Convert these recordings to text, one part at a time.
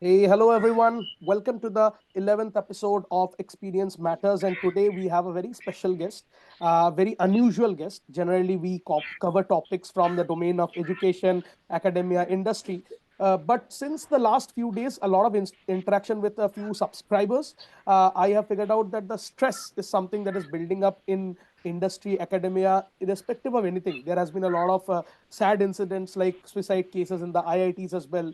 Hey, hello everyone. Welcome to the 11th episode of Experience Matters. And today we have a very special guest, very unusual guest. Generally, we cover topics from the domain of education, academia, industry. But since the last few days, a lot of interaction with a few subscribers, I have figured out that the stress is something that is building up in industry, academia, irrespective of anything. There has been a lot of sad incidents like suicide cases in the IITs as well,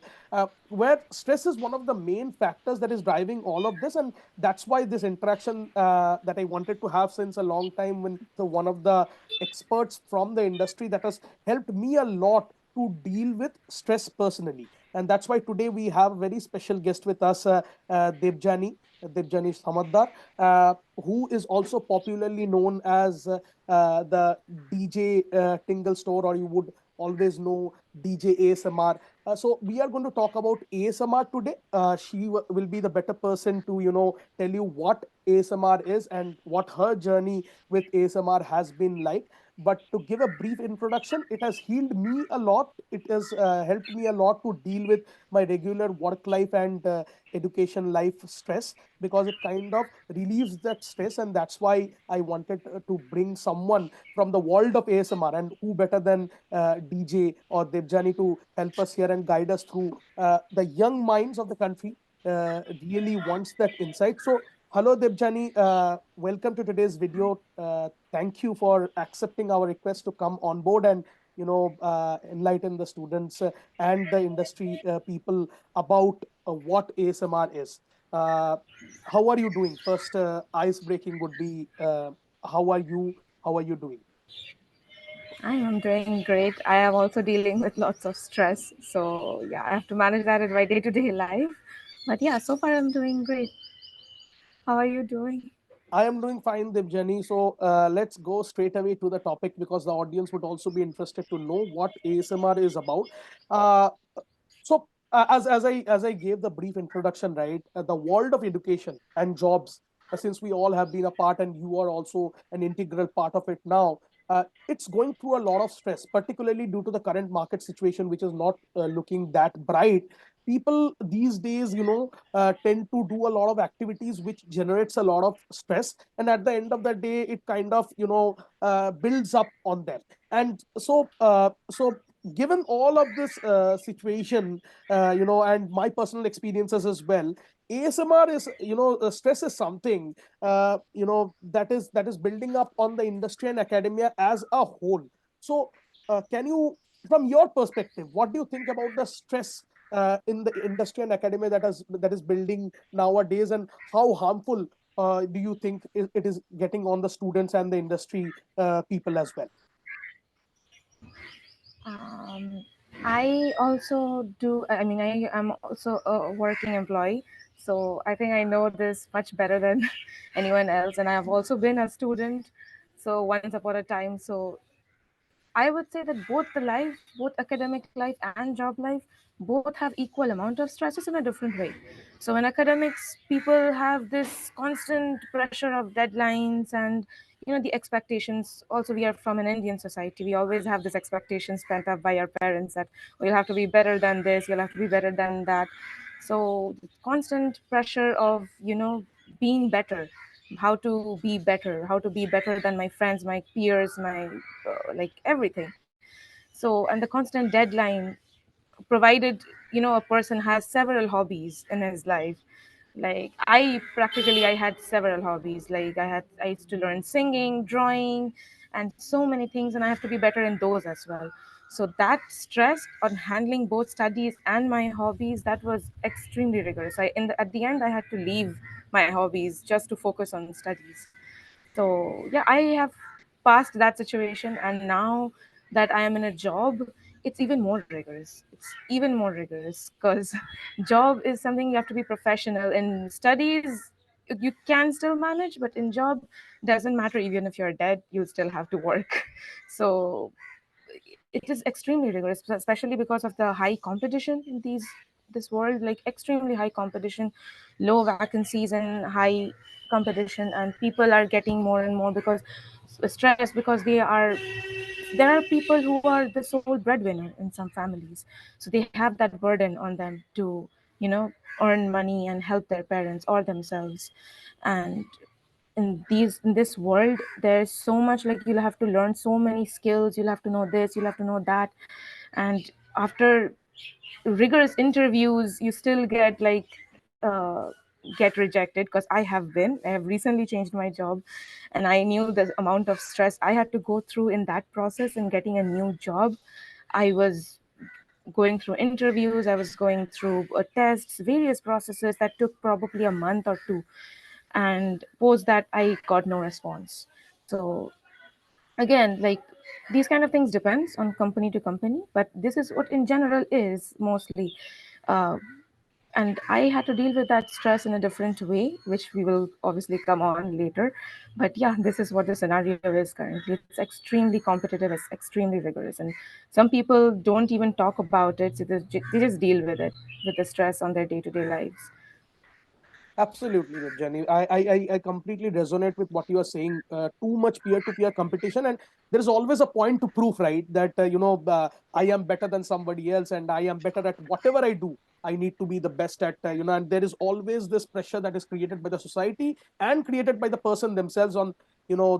where stress is one of the main factors that is driving all of this. And that's why this interaction that I wanted to have since a long time with one of the experts from the industry that has helped me a lot to deal with stress personally. And that's why today we have a very special guest with us, Debjani Samaddar, who is also popularly known as the DJ Tingle Store, or you would always know DJ ASMR. So we are going to talk about ASMR today. She will be the better person to tell you what ASMR is and what her journey with ASMR has been like. But to give a brief introduction, it has healed me a lot. It has helped me a lot to deal with my regular work life and education life stress, because it kind of relieves that stress. And that's why I wanted to bring someone from the world of ASMR, and who better than DJ or Debjani to help us here and guide us through the young minds of the country. Really wants that insight. So, hello, Debjani. Welcome to today's video. Thank you for accepting our request to come on board and enlighten the students and the industry people about what ASMR is. Uh, how are you doing? First, ice breaking would be how are you? How are you doing? I am doing great. I am also dealing with lots of stress. So, yeah, I have to manage that in my day to day life. But yeah, so far I'm doing great. How are you doing? I am doing fine, Debjani. So let's go straight away to the topic, because the audience would also be interested to know what ASMR is about. Uh, as I gave the brief introduction, right, the world of education and jobs, since we all have been a part, and you are also an integral part of it now, it's going through a lot of stress, particularly due to the current market situation, which is not looking that bright. People these days, tend to do a lot of activities which generates a lot of stress, and at the end of the day, it kind of builds up on them. And so given all of this situation, and my personal experiences as well, ASMR is, stress is something that is building up on the industry and academia as a whole. So can you, from your perspective, what do you think about the stress in the industry and academia that is building nowadays, and how harmful do you think it is getting on the students and the industry people as well? Um, I also do, I mean, I am also a working employee. So I think I know this much better than anyone else. And I have also been a student. So once upon a time. So I would say that both academic life and job life, both have equal amount of stresses in a different way. So in academics, people have this constant pressure of deadlines and the expectations. Also, we are from an Indian society. We always have this expectations pent up by our parents that, oh, you'll have to be better than this, you'll have to be better than that. So constant pressure of being better, how to be better than my friends, my peers, my like everything. So, and the constant deadline, provided a person has several hobbies in his life. Like I had several hobbies. Like I used to learn singing, drawing, and so many things, and I have to be better in those as well. So that stress on handling both studies and my hobbies, that was extremely rigorous. At the end, I had to leave my hobbies just to focus on studies. So yeah, I have passed that situation, and now that I am in a job, it's even more rigorous. It's even more rigorous because job is something you have to be professional. In studies, you can still manage, but in job, doesn't matter. Even if you're dead, you'll still have to work. So it is extremely rigorous, especially because of the high competition in this world, like extremely high competition, low vacancies and high competition, and people are getting more and more because stress, because there are people who are the sole breadwinner in some families, so they have that burden on them to you know, earn money and help their parents or themselves. And in this world, there's so much, like you'll have to learn so many skills, you'll have to know this, you'll have to know that. And after rigorous interviews, you still get like get rejected, because I have recently changed my job, and I knew the amount of stress I had to go through in that process in getting a new job. I was going through interviews, I was going through tests, various processes that took probably a month or two, and post that I got no response. So again, like, these kind of things depends on company to company, but this is what in general is mostly. uh, and I had to deal with that stress in a different way, which we will obviously come on later. But yeah, this is what the scenario is currently. It's extremely competitive, it's extremely rigorous, and some people don't even talk about it, so they just deal with it, with the stress on their day-to-day lives. Absolutely, Debjani. I completely resonate with what you are saying. Too much peer-to-peer competition, and there is always a point to prove, right? That I am better than somebody else, and I am better at whatever I do. I need to be the best at, and there is always this pressure that is created by the society and created by the person themselves on,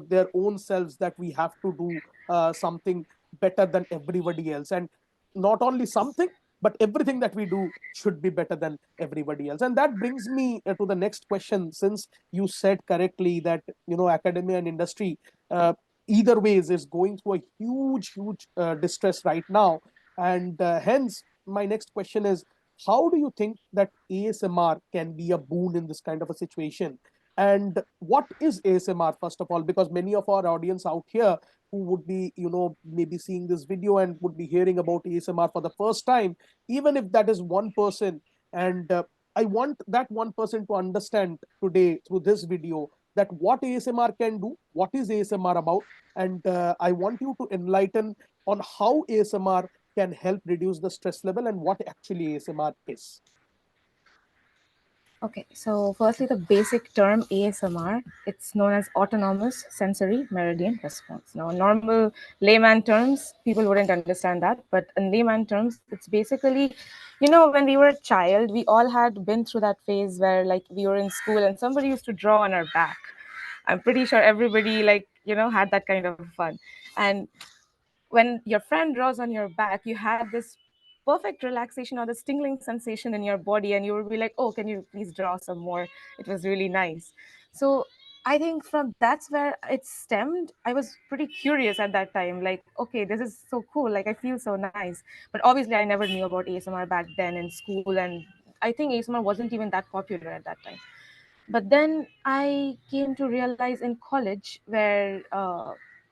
their own selves, that we have to do something better than everybody else, and not only something, but everything that we do should be better than everybody else. And that brings me to the next question. Since you said correctly that academia and industry, uh, either ways, is going through a huge distress right now, and hence my next question is, how do you think that ASMR can be a boon in this kind of a situation? And what is ASMR, first of all? Because many of our audience out here who would be, maybe seeing this video and would be hearing about ASMR for the first time, even if that is one person. And I want that one person to understand today through this video that what ASMR can do, what is ASMR about, and I want you to enlighten on how ASMR can help reduce the stress level and what actually ASMR is. Okay, so firstly, the basic term ASMR, it's known as autonomous sensory meridian response. Now, normal layman terms, people wouldn't understand that, but in layman terms, it's basically, when we were a child, we all had been through that phase where, like, we were in school and somebody used to draw on our back. I'm pretty sure everybody, like, had that kind of fun. And when your friend draws on your back, you had this perfect relaxation or this tingling sensation in your body, and you would be like, oh, can you please draw some more? It was really nice. So I think from that's where it stemmed. I was pretty curious at that time, like, okay, this is so cool, like I feel so nice. But obviously I never knew about ASMR back then in school, and I think ASMR wasn't even that popular at that time. But then I came to realize in college, where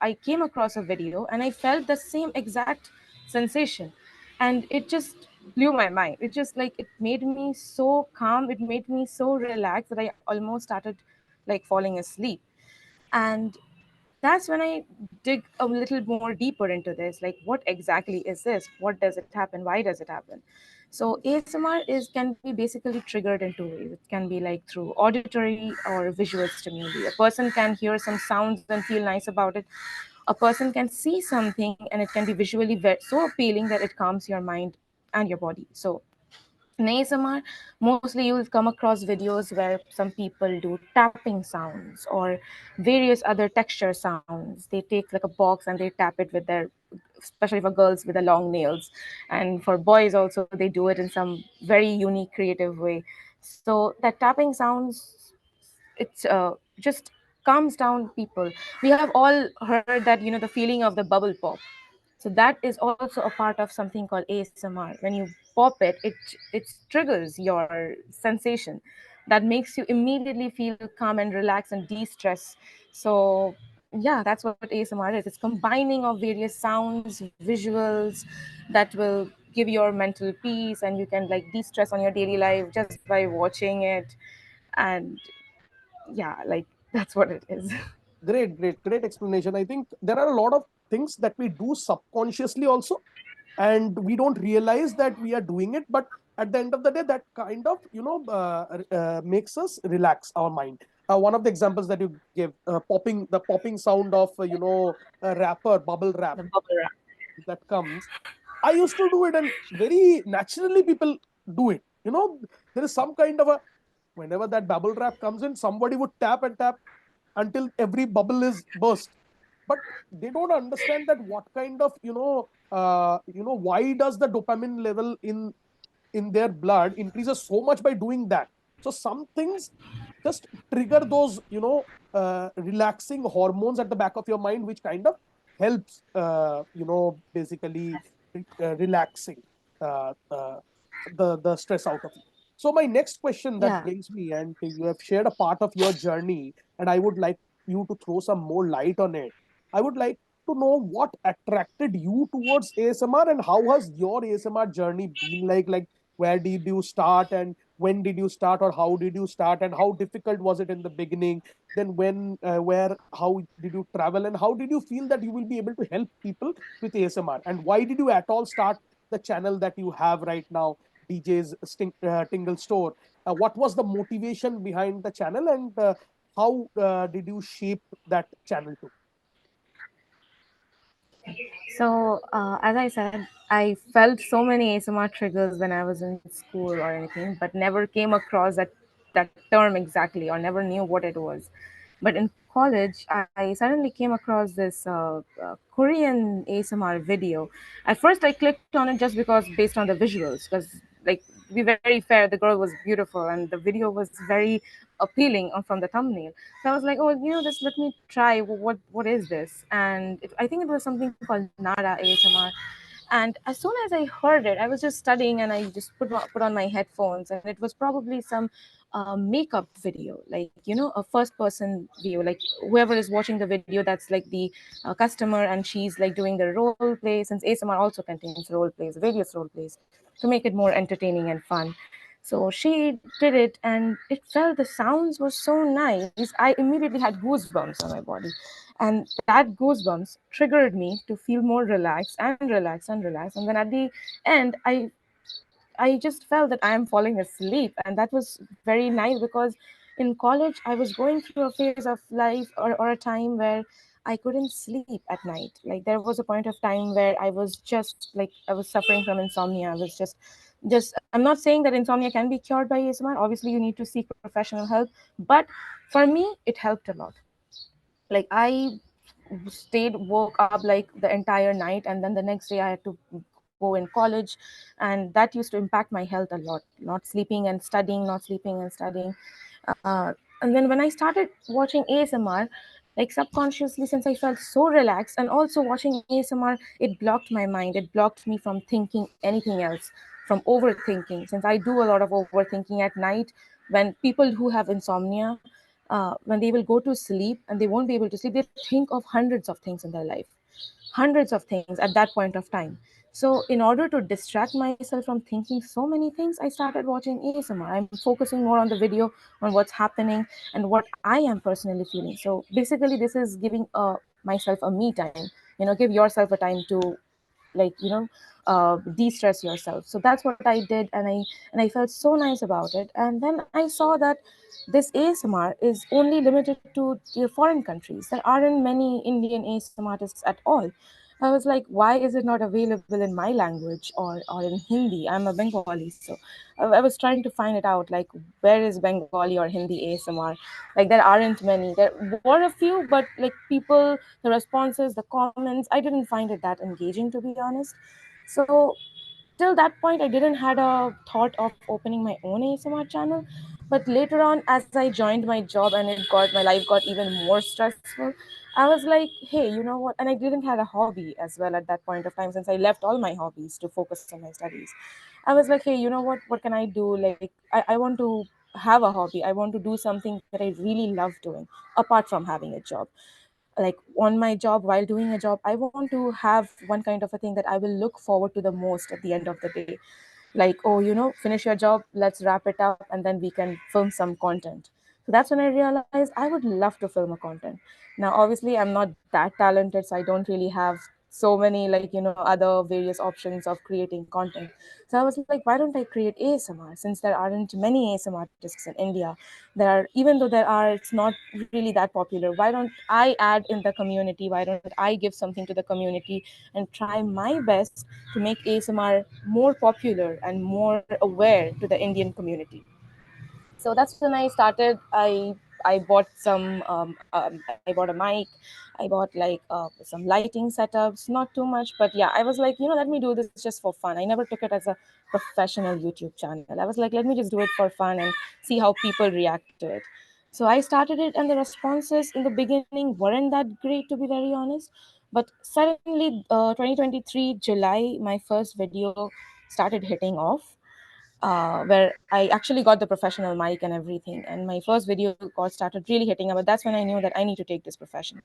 I came across a video and I felt the same exact sensation, and it just blew my mind. It just, like, it made me so calm, it made me so relaxed that I almost started like falling asleep. And that's when I dig a little more deeper into this. Like, what exactly is this? What does it happen? Why does it happen? So ASMR is can be basically triggered in two ways. It can be like through auditory or visual stimuli. A person can hear some sounds and feel nice about it. A person can see something and it can be visually so appealing that it calms your mind and your body. So in ASMR, mostly you'll come across videos where some people do tapping sounds or various other texture sounds. They take like a box and they tap it with their, especially for girls with the long nails, and for boys also they do it in some very unique, creative way. So that tapping sounds, it's just calms down people. We have all heard that, the feeling of the bubble pop. So that is also a part of something called ASMR. When you pop it, it triggers your sensation that makes you immediately feel calm and relax and de-stress. So yeah, that's what ASMR is. It's combining of various sounds, visuals that will give your mental peace, and you can like de-stress on your daily life just by watching it. And yeah, like, that's what it is. Great explanation. I think there are a lot of things that we do subconsciously also, and we don't realize that we are doing it, but at the end of the day, that kind of makes us relax our mind. One of the examples that you give, popping sound of a wrapper, bubble wrap The bubble wrap. that comes. I used to do it, and very naturally people do it. You know, there is some kind of a, whenever that bubble wrap comes in, somebody would tap and tap until every bubble is burst. But they don't understand that what kind of, why does the dopamine level in their blood increases so much by doing that. So some things just trigger those, relaxing hormones at the back of your mind, which kind of helps, basically relaxing the stress out of you. So my next question that Yeah. brings me, and you have shared a part of your journey, and I would like you to throw some more light on it. I would like to know what attracted you towards ASMR, and how has your ASMR journey been like where did you start, and when did you start, or how did you start, and how difficult was it in the beginning, then when where how did you travel, and how did you feel that you will be able to help people with ASMR, and why did you at all start the channel that you have right now, DJ's Tingle Store? What was the motivation behind the channel, and how did you shape that channel to? So, as I said, I felt so many ASMR triggers when I was in school or anything, but never came across that term exactly, or never knew what it was. But in college, I suddenly came across this Korean ASMR video. At first, I clicked on it just because, based on the visuals, because, like, to be very fair, the girl was beautiful and the video was very appealing from the thumbnail. So I was like, oh, just let me try. What is this? And I think it was something called Nara ASMR. And as soon as I heard it, I was just studying, and I just put on my headphones, and it was probably some makeup video, like, a first person view, like whoever is watching the video, that's like the customer, and she's like doing the role play, since ASMR also contains role plays, various role plays, to make it more entertaining and fun. So she did it, and it felt, the sounds were so nice. I immediately had goosebumps on my body. And that goosebumps triggered me to feel more relaxed and relaxed and relaxed. And then at the end, I just felt that I am falling asleep. And that was very nice, because in college, I was going through a phase of life, or a time where I couldn't sleep at night. Like, there was a point of time where I was just like, I was suffering from insomnia. I was just I'm not saying that insomnia can be cured by ASMR. Obviously, you need to seek professional help. But for me, it helped a lot. Like, I woke up like the entire night, and then the next day I had to go in college, and that used to impact my health a lot. Not sleeping and studying, not sleeping and studying. uh, and then when I started watching ASMR, like, subconsciously, since I felt so relaxed, and also watching ASMR, it blocked my mind, it blocked me from thinking anything else, from overthinking, since I do a lot of overthinking at night. When people who have insomnia, when they will go to sleep and they won't be able to sleep, they think of hundreds of things in their life, hundreds of things at that point of time. So, in order to distract myself from thinking so many things, I started watching ASMR. I'm focusing more on the video, on what's happening, and what I am personally feeling. So, basically, this is giving myself a me time. Give yourself a time to, like, de-stress yourself. So that's what I did, and I felt so nice about it. And then I saw that this ASMR is only limited to the foreign countries. There aren't many Indian ASMR artists at all. I was like, why is it not available in my language, or in Hindi? I'm a Bengali, so I was trying to find it out, like, where is Bengali or Hindi ASMR? Like, there aren't many. There were a few, but, like, people, the responses, the comments, I didn't find it that engaging, to be honest. So till that point, I didn't had a thought of opening my own ASMR channel. But later on, as I joined my job and my life got even more stressful, I was like, hey, you know what? And I didn't have a hobby as well at that point of time, since I left all my hobbies to focus on my studies. I was like, hey, you know what can I do? Like, I want to have a hobby. I want to do something that I really love doing, apart from having a job. Like, on my job, while doing a job, I want to have one kind of a thing that I will look forward to the most at the end of the day. Like, oh, finish your job, let's wrap it up, and then we can film some content. So that's when I realized I would love to film a content. Now, obviously, I'm not that talented, so I don't really have so many, like, other various options of creating content. So I was like, why don't I create ASMR, since there aren't many ASMR artists in India. There are, even though there are, it's not really that popular. Why don't I add in the community? Why don't I give something to the community and try my best to make ASMR more popular and more aware to the Indian community? So that's when I started. I bought I bought a mic. I bought like some lighting setups, not too much, but yeah, I was like, let me do this just for fun. I never took it as a professional YouTube channel. I was like, let me just do it for fun and see how people react to it. So I started it, and the responses in the beginning weren't that great, to be very honest. But suddenly, 2023 July, my first video started hitting off, where I actually got the professional mic and everything. And my first video got started really hitting up. But that's when I knew that I need to take this professionally.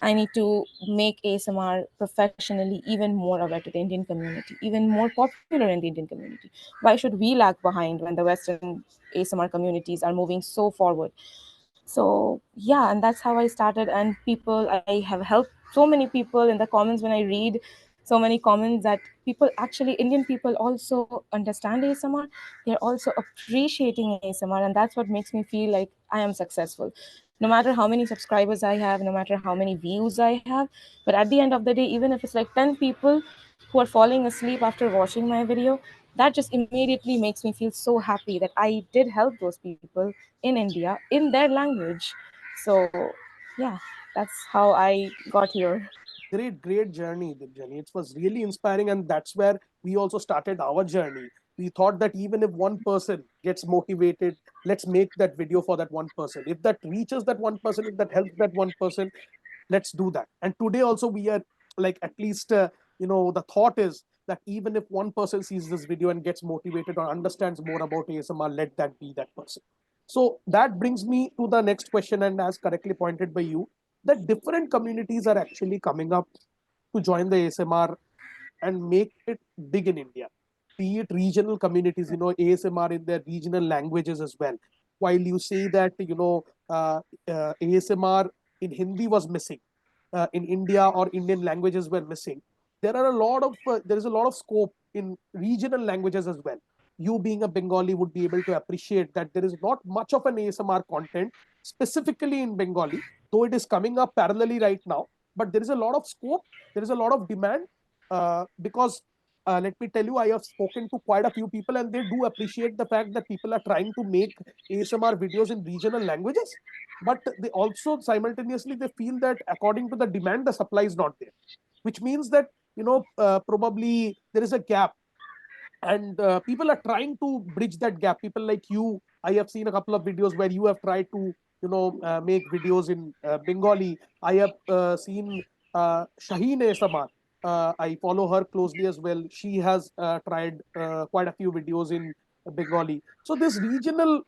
I need to make ASMR professionally even more aware to the Indian community, even more popular in the Indian community. Why should we lag behind when the Western ASMR communities are moving so forward? So yeah, and that's how I started. And people, I have helped so many people in the comments. When I read so many comments, that people actually, Indian people also understand ASMR. They're also appreciating ASMR, and that's what makes me feel like I am successful. No matter how many subscribers I have, no matter how many views I have, but at the end of the day, even if it's like 10 people who are falling asleep after watching my video, that just immediately makes me feel so happy that I did help those people in India in their language. So, yeah, that's how I got here. Great journey, Debjani. It was really inspiring, and that's where we also started our journey. We thought that even if one person gets motivated, let's make that video for that one person. If that reaches that one person, if that helps that one person, let's do that. And today also we are like, at least the thought is that even if one person sees this video and gets motivated or understands more about ASMR, let that be that person. So that brings me to the next question, and as correctly pointed by you, that different communities are actually coming up to join the ASMR and make it big in India. Be it regional communities, ASMR in their regional languages as well. While you say that, ASMR in Hindi was missing, in India, or Indian languages were missing. There is a lot of scope in regional languages as well. You being a Bengali would be able to appreciate that there is not much of an ASMR content specifically in Bengali, though it is coming up parallelly right now. But there is a lot of scope, there is a lot of demand, because let me tell you, I have spoken to quite a few people, and they do appreciate the fact that people are trying to make ASMR videos in regional languages. But they also simultaneously they feel that according to the demand, the supply is not there, which means that probably there is a gap, and people are trying to bridge that gap. People like you, I have seen a couple of videos where you have tried to make videos in Bengali. I have seen Shaheen Samar. I follow her closely as well. She has tried quite a few videos in Bengali. So this regional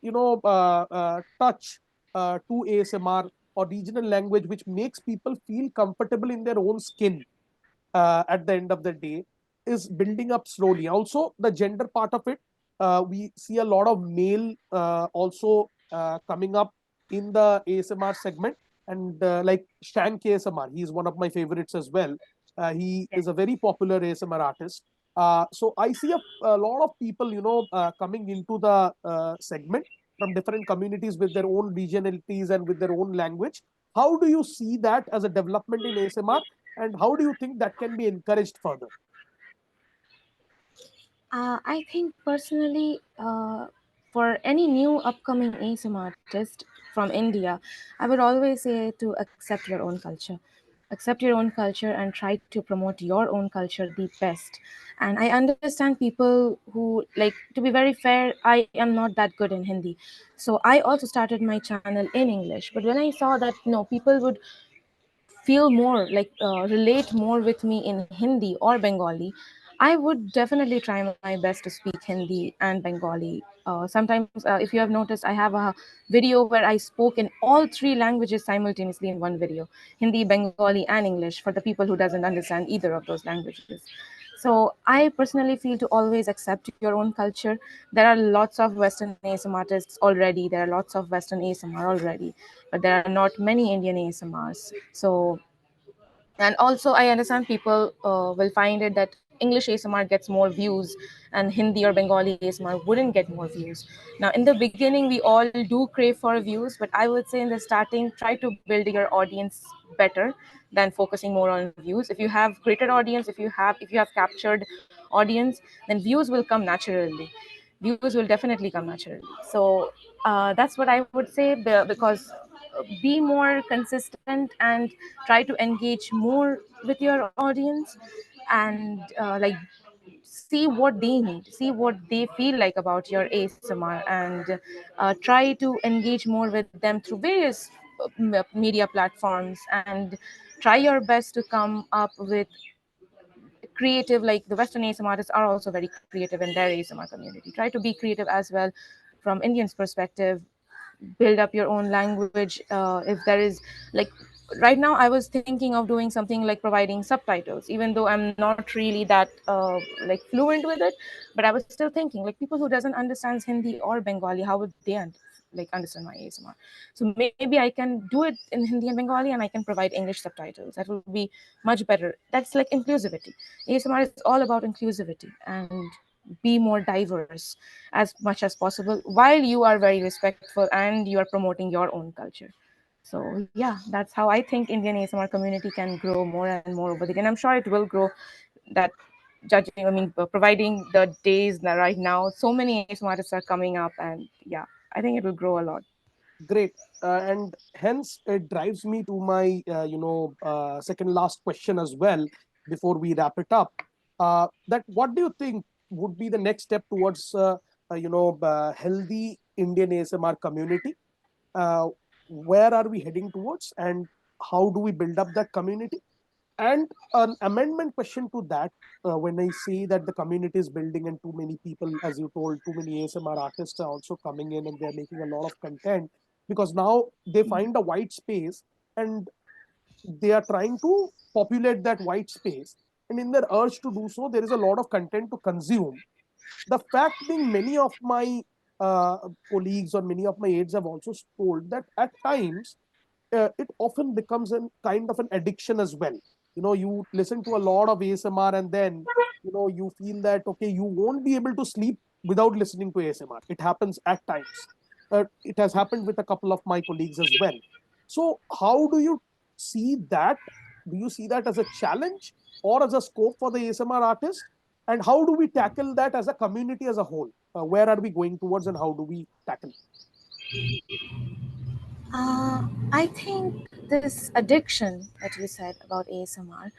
touch to ASMR, or regional language, which makes people feel comfortable in their own skin at the end of the day, is building up slowly. Also, the gender part of it, we see a lot of male also coming up in the ASMR segment, and like Shank ASMR, he is one of my favorites as well. He is a very popular ASMR artist. So I see a lot of people, coming into the segment from different communities with their own regionalities and with their own language. How do you see that as a development in ASMR, and how do you think that can be encouraged further? I think personally, for any new upcoming ASM artist from India, I would always say to accept your own culture. Accept your own culture and try to promote your own culture the best. And I understand people who, like, to be very fair, I am not that good in Hindi. So I also started my channel in English. But when I saw that, people would feel more like relate more with me in Hindi or Bengali, I would definitely try my best to speak Hindi and Bengali. Sometimes, if you have noticed, I have a video where I spoke in all three languages simultaneously in one video: Hindi, Bengali, and English, for the people who doesn't understand either of those languages. So I personally feel to always accept your own culture. There are lots of Western ASM artists already. There are lots of Western ASMR already, but there are not many Indian ASMRs. So And also I understand people will find it that English ASMR gets more views and Hindi or Bengali ASMR wouldn't get more views. Now in the beginning we all do crave for views, but I would say in the starting try to build your audience better than focusing more on views. If you have created audience, if you have captured audience, then views will come naturally. Views will definitely come naturally. So that's what I would say, because be more consistent and try to engage more with your audience, and like see what they need, see what they feel like about your ASMR, and try to engage more with them through various media platforms, and try your best to come up with creative, like the Western ASMR artists are also very creative in their ASMR community. Try to be creative as well from Indians perspective. Build up your own language. If there is, like, right now I was thinking of doing something like providing subtitles, even though I'm not really that like fluent with it, but I was still thinking, like, people who doesn't understand Hindi or Bengali, how would they like understand my ASMR? So maybe I can do it in Hindi and Bengali, and I can provide English subtitles. That will be much better. That's like inclusivity. ASMR is all about inclusivity, and be more diverse as much as possible while you are very respectful and you are promoting your own culture. So yeah, that's how I think Indian ASMR community can grow more and more over the day, and I'm sure it will grow. That judging, I mean, providing the days that right now, so many ASMR artists are coming up, and yeah, I think it will grow a lot. Great. And hence, it drives me to my, second last question as well before we wrap it up. That what do you think would be the next step towards, healthy Indian ASMR community? Uh, where are we heading towards, and how do we build up that community? And an amendment question to that, when I say that the community is building and too many people, as you told, too many ASMR artists are also coming in and they're making a lot of content, because now they find a white space and they are trying to populate that white space. And in their urge to do so, there is a lot of content to consume. The fact being, many of my colleagues or many of my aides have also told that at times it often becomes a kind of an addiction as well. You listen to a lot of ASMR and then you feel that okay, you won't be able to sleep without listening to ASMR. It happens at times. It has happened with a couple of my colleagues as well. So how do you see that? Do you see that as a challenge or as a scope for the ASMR artist? And how do we tackle that as a community as a whole? Where are we going towards and how do we tackle it? I think this addiction that you said about ASMR,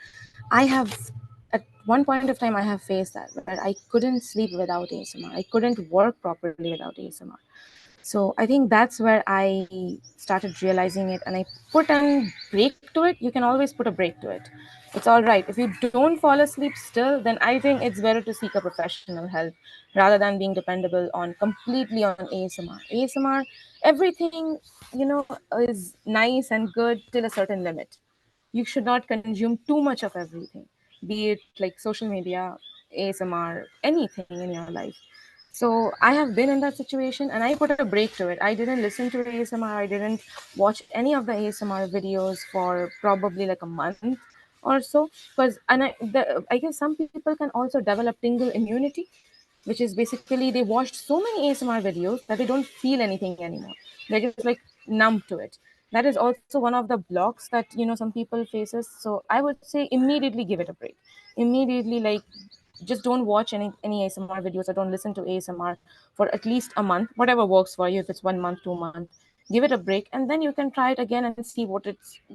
I have, at one point of time, I have faced that where I couldn't sleep without ASMR. I couldn't work properly without ASMR. So I think that's where I started realizing it, and I put a break to it. You can always put a break to it. It's all right. If you don't fall asleep still, then I think it's better to seek a professional help rather than being dependable on completely on ASMR. ASMR, everything, is nice and good till a certain limit. You should not consume too much of everything, be it like social media, ASMR, anything in your life. So I have been in that situation and I put a break to it. I didn't listen to ASMR. I didn't watch any of the ASMR videos for probably like a month or so. Because I guess some people can also develop tingle immunity, which is basically they watched so many ASMR videos that they don't feel anything anymore. They're just like numb to it. That is also one of the blocks that some people faces. So I would say immediately give it a break. Immediately, like, just don't watch any ASMR videos or don't listen to ASMR for at least a month, whatever works for you. If it's 1 month, 2 month, give it a break, and then you can try it again and see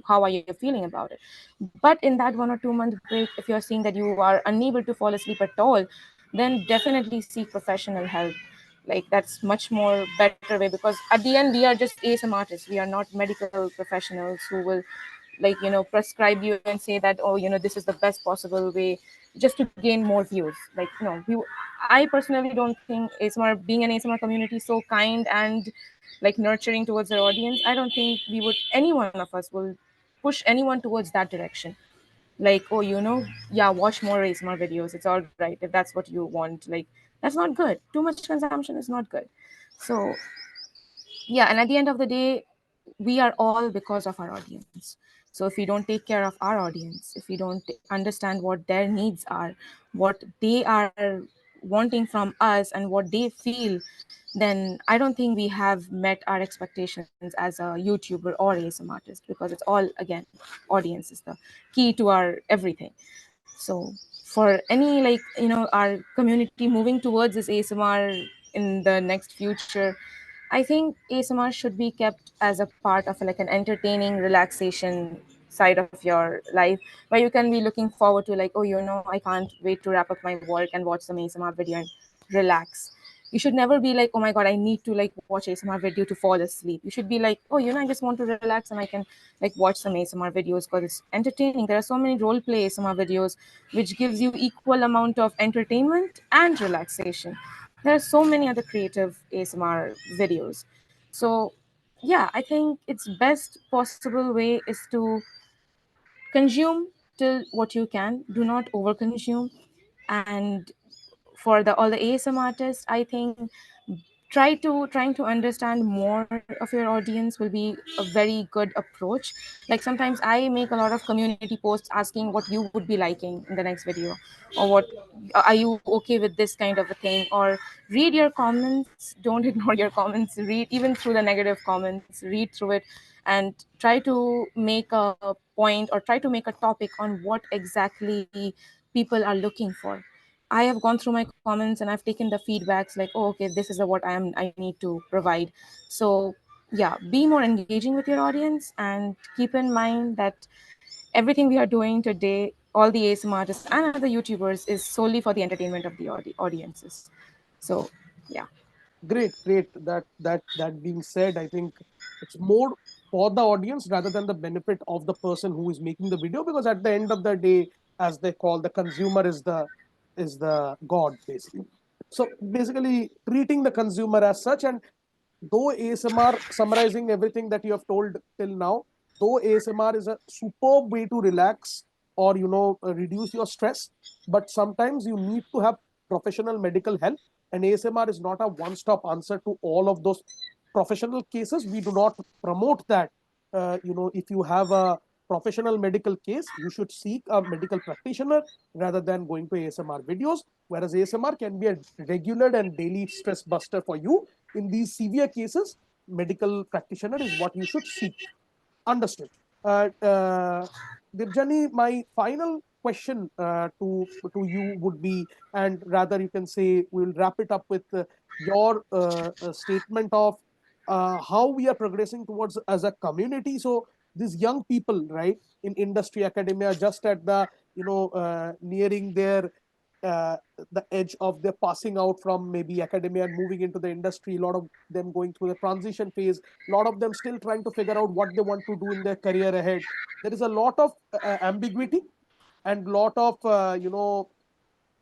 how are you feeling about it. But in that 1 or 2 month break, if you're seeing that you are unable to fall asleep at all, then definitely seek professional help. Like, that's much more better way, because at the end we are just ASM artists. We are not medical professionals who will, like, prescribe you and say that, oh, this is the best possible way just to gain more views. Like, no, I personally don't think ASMR, being an ASMR community so kind and like nurturing towards their audience, I don't think any one of us will push anyone towards that direction. Like, oh, yeah, watch more ASMR videos, it's all right if that's what you want. Like, that's not good. Too much consumption is not good. So yeah, and at the end of the day, we are all because of our audience. So if we don't take care of our audience, if we don't understand what their needs are, what they are wanting from us, and what they feel, then I don't think we have met our expectations as a YouTuber or ASM artist, because it's all, again, audience is the key to our everything. So for any, like, our community moving towards this ASMR in the next future, I think ASMR should be kept as a part of like an entertaining relaxation side of your life, where you can be looking forward to, like, oh, I can't wait to wrap up my work and watch some ASMR video and relax. You should never be like, oh my god, I need to like watch ASMR video to fall asleep. You should be like, oh, I just want to relax and I can like watch some ASMR videos because it's entertaining. There are so many role play ASMR videos which gives you equal amount of entertainment and relaxation. There are so many other creative ASMR videos. So yeah, I think its best possible way is to consume till what you can. Do not overconsume. And for the all the ASM artists, I think trying to understand more of your audience will be a very good approach. Like sometimes I make a lot of community posts asking what you would be liking in the next video, or what are you okay with this kind of a thing, or read your comments, don't ignore your comments, read even through the negative comments, read through it, and try to make a point or try to make a topic on what exactly people are looking for. I have gone through my comments and I've taken the feedbacks like, oh, okay, this is the what I need to provide. So yeah, be more engaging with your audience, and keep in mind that everything we are doing today, all the ASM artists and other YouTubers, is solely for the entertainment of the audiences. So yeah. Great, great. That being said, I think it's more for the audience rather than the benefit of the person who is making the video, because at the end of the day, as they call, the consumer is the god basically. So basically treating the consumer as such. And though ASMR, summarizing everything that you have told till now, though ASMR is a superb way to relax or reduce your stress, but sometimes you need to have professional medical help, and ASMR is not a one-stop answer to all of those professional cases. We do not promote that. If you have a professional medical case, you should seek a medical practitioner rather than going to ASMR videos. Whereas ASMR can be a regular and daily stress buster for you. In these severe cases, medical practitioner is what you should seek. Understood. Debjani, my final question to you would be, and rather you can say we'll wrap it up with your statement of how we are progressing towards as a community. So these young people, right, in industry academia, just at the nearing their uh, the edge of their passing out from maybe academia and moving into the industry, a lot of them going through the transition phase, a lot of them still trying to figure out what they want to do in their career ahead. There is a lot of ambiguity and lot of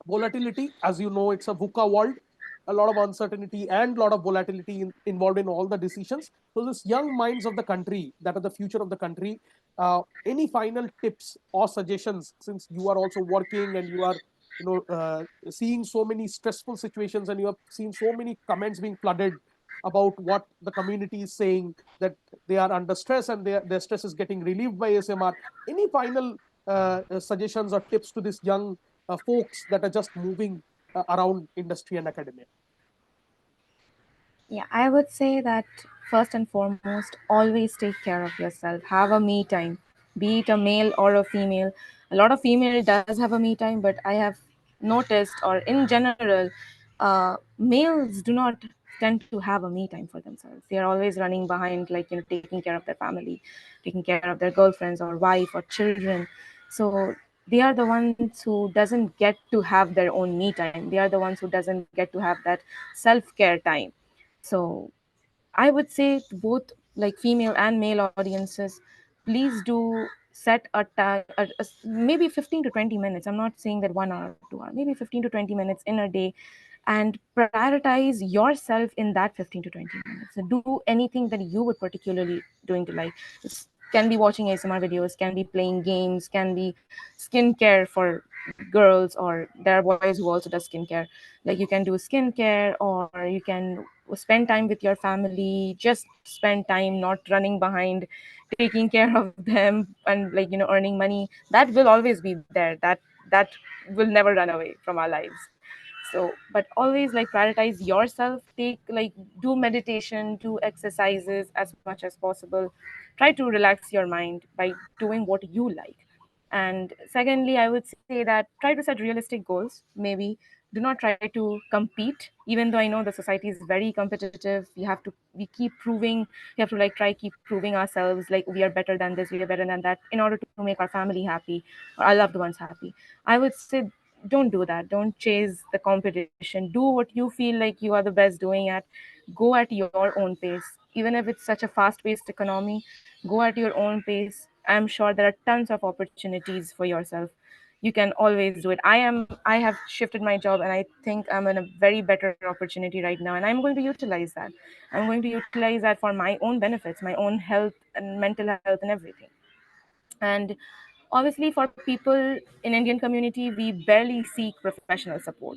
volatility. As you know, it's a VUCA world, a lot of uncertainty and a lot of volatility involved in all the decisions. So these young minds of the country that are the future of the country, any final tips or suggestions, since you are also working and you are seeing so many stressful situations and you have seen so many comments being flooded about what the community is saying, that they are under stress and their stress is getting relieved by ASMR. Any final suggestions or tips to this young folks that are just moving around industry and academia? Yeah, I would say that first and foremost, always take care of yourself. Have a me time, be it a male or a female. A lot of female does have a me time, but I have noticed, or in general, males do not tend to have a me time for themselves. They are always running behind, like, taking care of their family, taking care of their girlfriends or wife or children. So they are the ones who doesn't get to have their own me time. They are the ones who doesn't get to have that self-care time. So I would say to both, like, female and male audiences, please do set maybe 15 to 20 minutes. I'm not saying that 1 hour, 2 hour, maybe 15 to 20 minutes in a day, and prioritize yourself in that 15 to 20 minutes. So do anything that you would particularly doing to like. This can be watching ASMR videos, can be playing games, can be skincare for girls, or there are boys who also does skincare. Like, you can do skincare, or you can spend time with your family, just spend time not running behind, taking care of them, and like, earning money. That will always be there. That will never run away from our lives. So, but always like prioritize yourself. Take like do meditation, do exercises as much as possible. Try to relax your mind by doing what you like. And secondly, I would say that try to set realistic goals. Maybe do not try to compete, even though I know the society is very competitive. We keep proving, we have to like try keep proving ourselves like we are better than this, we are better than that, in order to make our family happy or our loved ones happy. I would say don't do that. Don't chase the competition. Do what you feel like you are the best doing at. Go at your own pace. Even if it's such a fast paced economy, go at your own pace. I'm sure there are tons of opportunities for yourself. You can always do it. I have shifted my job, and I think I'm in a very better opportunity right now, and I'm going to utilize that. I'm going to utilize that for my own benefits, my own health and mental health and everything. And obviously for people in Indian community, we barely seek professional support.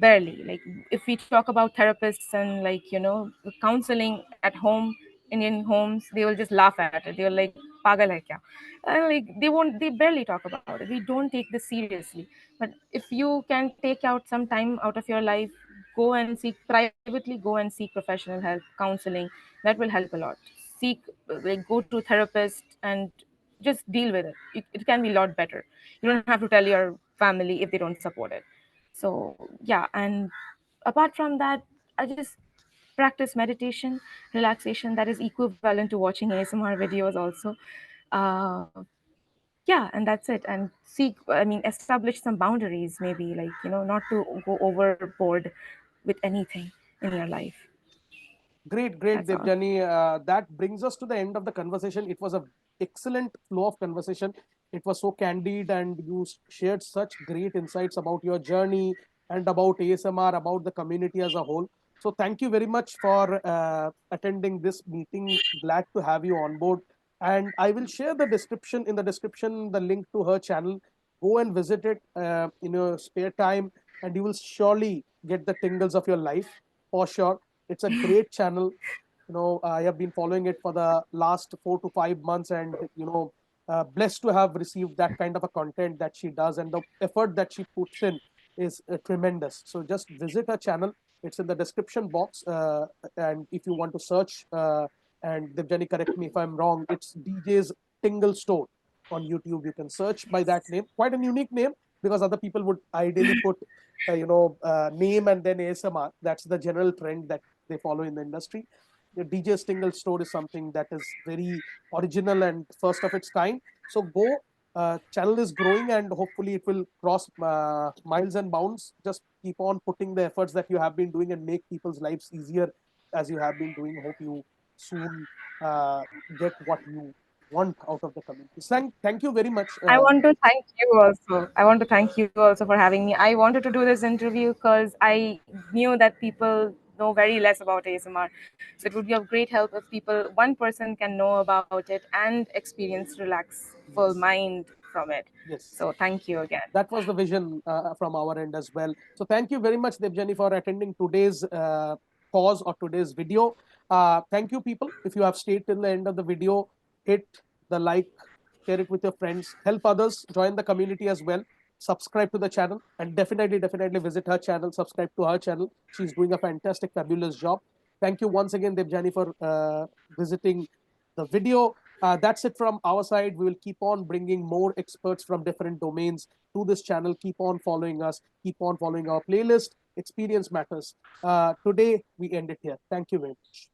Barely. Like if we talk about therapists and like counseling at home, Indian homes, they will just laugh at it. They will like pagal hai kya. And like they barely talk about it. We don't take this seriously. But if you can take out some time out of your life, privately go and seek professional help, counseling. That will help a lot. Seek, like go to therapist and just deal with it. It can be a lot better. You don't have to tell your family if they don't support it. So yeah. And apart from that, I just practice meditation, relaxation. That is equivalent to watching ASMR videos also. uh yeah, and that's it. And establish some boundaries, maybe, like, not to go overboard with anything in your life. Great, great, That's all. Debjani. That brings us to the end of the conversation. It was a excellent flow of conversation. It was so candid, and you shared such great insights about your journey and about ASMR, about the community as a whole. So, thank you very much for attending this meeting. Glad to have you on board. And I will share the description in the description the link to her channel. Go and visit it in your spare time, and you will surely get the tingles of your life for sure. It's a great channel. I have been following it for the last 4 to 5 months, and blessed to have received that kind of a content that she does, and the effort that she puts in is tremendous. So just visit her channel. It's in the description box, and if you want to search, and Devjani, correct me if I'm wrong, it's DJ's Tingle Store on YouTube. You can search by that name. Quite a unique name, because other people would ideally put name and then ASMR. That's the general trend that they follow in the industry. The DJ Stingle Store is something that is very original and first of its kind. So go, channel is growing, and hopefully it will cross miles and bounds. Just keep on putting the efforts that you have been doing and make people's lives easier as you have been doing. Hope you soon uh, get what you want out of the community. Thank you very much. I want to thank you also. I want to thank you also for having me. I wanted to do this interview because I knew that people know very less about ASMR. So it would be of great help if one person can know about it and experience relaxful Yes, mind from it. So yes. thank you again. That was the vision from our end as well. So thank you very much, Debjani, for attending today's cause or today's video. Thank you, people. If you have stayed till the end of the video, hit the like, share it with your friends, help others, join the community as well, subscribe to the channel, and definitely visit her channel, subscribe to her channel. She's doing a fantastic, fabulous job. Thank you once again, Debjani, for visiting the video. That's it from our side. We will keep on bringing more experts from different domains to this channel. Keep on following us. Keep on following our playlist. Experience matters. Today, we end it here. Thank you very much.